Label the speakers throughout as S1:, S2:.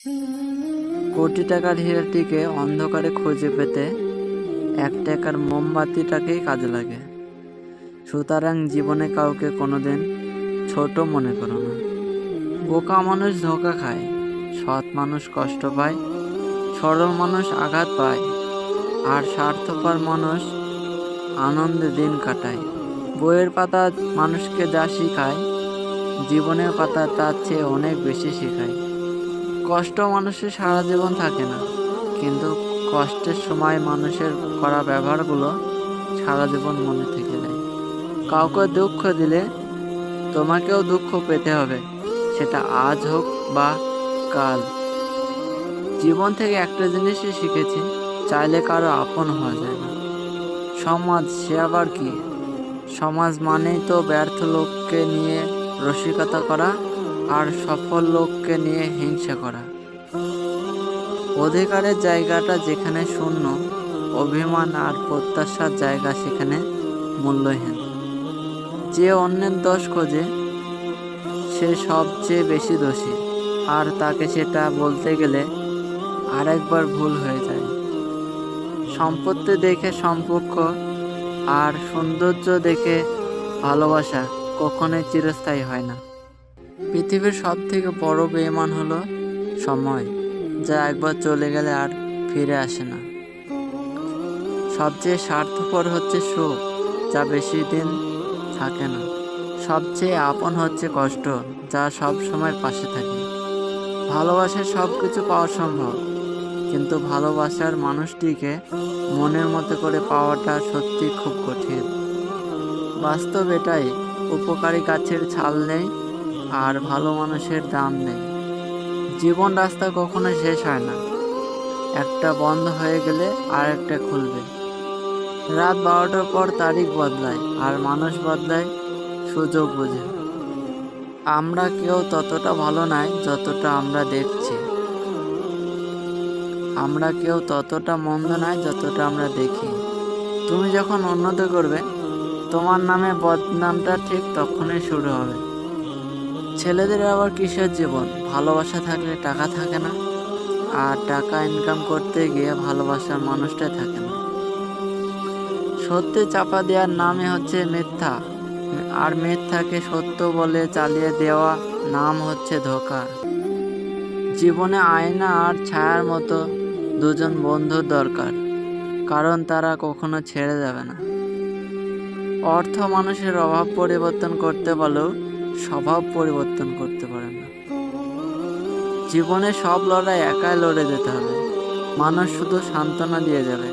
S1: কোটি টাকার হীরাটিকে অন্ধকারে খুঁজে পেতে 1 টাকার মোমবাতিটাকেই কাজে লাগে। সুতরাং জীবনে কাউকে কোনোদিন ছোট মনে করো না। বোকা মানুষ ধোঁকা খায়, সৎ মানুষ কষ্ট পায়, সরল মানুষ আঘাত পায়, আর স্বার্থপর মানুষ আনন্দে দিন কাটায়। বইয়ের পাতা মানুষকে যা শেখায়, জীবনের পাতা তার চেয়ে অনেক বেশি শেখায়। কষ্ট মানুষের সারা জীবন থাকে না, কিন্তু কষ্টের সময় মানুষের করা ব্যবহারগুলো সারা জীবন মনে থেকে যায়। কাউকে দুঃখ দিলে তোমাকেও দুঃখ পেতে হবে, সেটা আজ হোক বা কাল। জীবন থেকে একটা জিনিসই শিখেছি, চাইলে কারো আপন হওয়া যায় না। সমাজ, সে আবার কি? সমাজ মানেই তো ব্যর্থ লোককে নিয়ে রসিকতা করা আর সফল লোককে নিয়ে হিংসা করা। অধিকারের জায়গাটা যেখানে শূন্য, অভিমান আর প্রত্যাশার জায়গা সেখানে মূল্যহীন। যে অন্যের দোষ খোঁজে সে সবচেয়ে বেশি দোষী, আর তাকে সেটা বলতে গেলে আরেকবার ভুল হয়ে যায়। সম্পত্তি দেখে সম্পর্ক আর সৌন্দর্য দেখে ভালোবাসা কখনোই চিরস্থায়ী হয় না। পৃথিবীর সব থেকে বড় বেঈমান হলো সময়, যা একবার চলে গেলে আর ফিরে আসে না। সবচেয়ে স্বার্থপর হচ্ছে সুখ, যা বেশি দিন থাকে না। সবচেয়ে আপন হচ্ছে কষ্ট, যা সব সময় পাশে থাকে। ভালোবাসায় সব কিছু পাওয়া সম্ভব, কিন্তু ভালোবাসার মানুষটিকে মনের মতো করে পাওয়াটা সত্যি খুব কঠিন। বাস্তব এটাই, উপকারী গাছের ছাল নেই আর ভালো মানুষের দাম নেই। জীবন রাস্তা কখনো শেষ হয় না, একটা বন্ধ হয়ে গেলে আর একটা খুলবে। রাত 12টার পর তারিখ বদলায়, আর মানুষ বদলায় সুযোগ বুঝে। আমরা কেউ ততটা ভালো নয় যতটা আমরা দেখছি। আমরা কেউ ততটা মন্দ নয় যতটা আমরা দেখি। তুমি যখন উন্নতি করবে, তোমার নামে বদনামটা ঠিক তখনই শুরু হবে। ছেলেদের আবার কিসের জীবন? ভালোবাসা থাকলে টাকা থাকে না, আর টাকা ইনকাম করতে গিয়ে ভালোবাসার মানুষটাই থাকে না। সত্যি চাপা দেওয়ার নামই হচ্ছে মিথ্যা, আর মিথ্যাকে সত্য বলে চালিয়ে দেওয়া নাম হচ্ছে ধোঁকা। জীবনে আয়না আর ছায়ার মতো দুজন বন্ধুর দরকার, কারণ তারা কখনো ছেড়ে যাবে না। অর্থ মানুষের অভাব পরিবর্তন করতে পারলেও স্বভাব পরিবর্তন করতে পারে না। জীবনে সব লড়াই একাই লড়ে যেতে হবে। মানুষ শুধু সান্ত্বনা দিয়ে যাবে,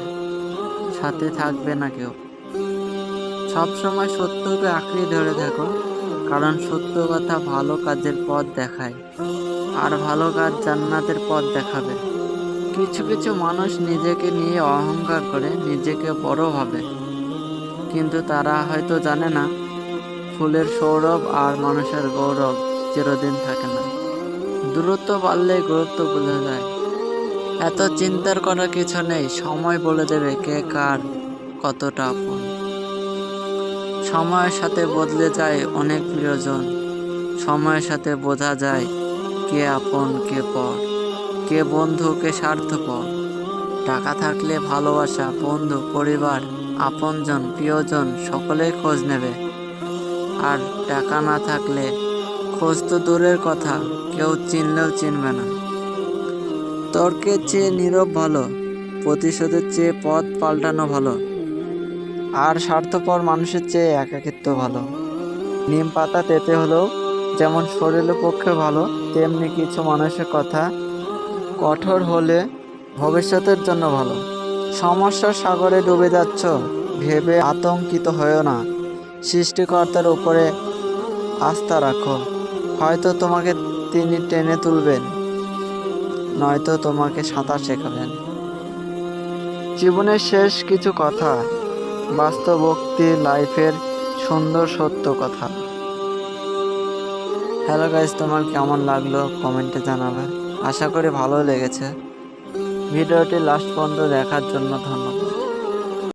S1: সাথে থাকবে না কেউ। সবসময় সত্যকে আঁকড়ে ধরে থাকো, কারণ সত্য কথা ভালো কাজের পথ দেখায়, আর ভালো কাজ জান্নাতের পথ দেখাবে। কিছু কিছু মানুষ নিজেকে নিয়ে অহংকার করে, নিজেকে বড় ভাবে, কিন্তু তারা হয়তো জানে না ফুলের সৌরভ আর মানুষের গৌরব চিরদিন থাকে না। দূরত্ব বাড়লে গুরুত্ব বোঝা যায়। এত চিন্তার করার কিছু নেই, সময় বলে দেবে কে কার কতটা আপন। সময়ের সাথে বদলে যায় অনেক প্রিয়জন। সময়ের সাথে বোঝা যায় কে আপন কে পর, কে বন্ধু কে স্বার্থপর। টাকা থাকলে ভালোবাসা, বন্ধু, পরিবার, আপনজন, প্রিয়জন সকলেই খোঁজ নেবে। আর টাকা না থাকলে খোঁজ তো দূরের কথা, কেউ চিনলেও চিনবে না। তর্কের চেয়ে নীরব ভালো, প্রতিশোধের চেয়ে পথ পাল্টানো ভালো, আর স্বার্থপর মানুষের চেয়ে একাকিত্ব ভালো। নিম পাতা তেতে হলেও যেমন শরীরের পক্ষে ভালো, তেমনি কিছু মানুষের কথা কঠোর হলে ভবিষ্যতের জন্য ভালো। সমস্যার সাগরে ডুবে যাচ্ছ ভেবে আতঙ্কিত হয়েও না, সৃষ্টিকর্তার উপরে আস্থা রাখো। হয়তো তোমাকে তিনি টেনে তুলবেন, নয়তো তোমাকে সাঁতার শেখাবেন। জীবনের শেষ কিছু কথা, বাস্তবোক্তি, লাইফের সুন্দর সত্য কথা। হ্যালো গাইস, তোমার কেমন লাগলো কমেন্টে জানাবে। আশা করি ভালো লেগেছে। ভিডিওটি লাস্ট পর্যন্ত দেখার জন্য ধন্যবাদ।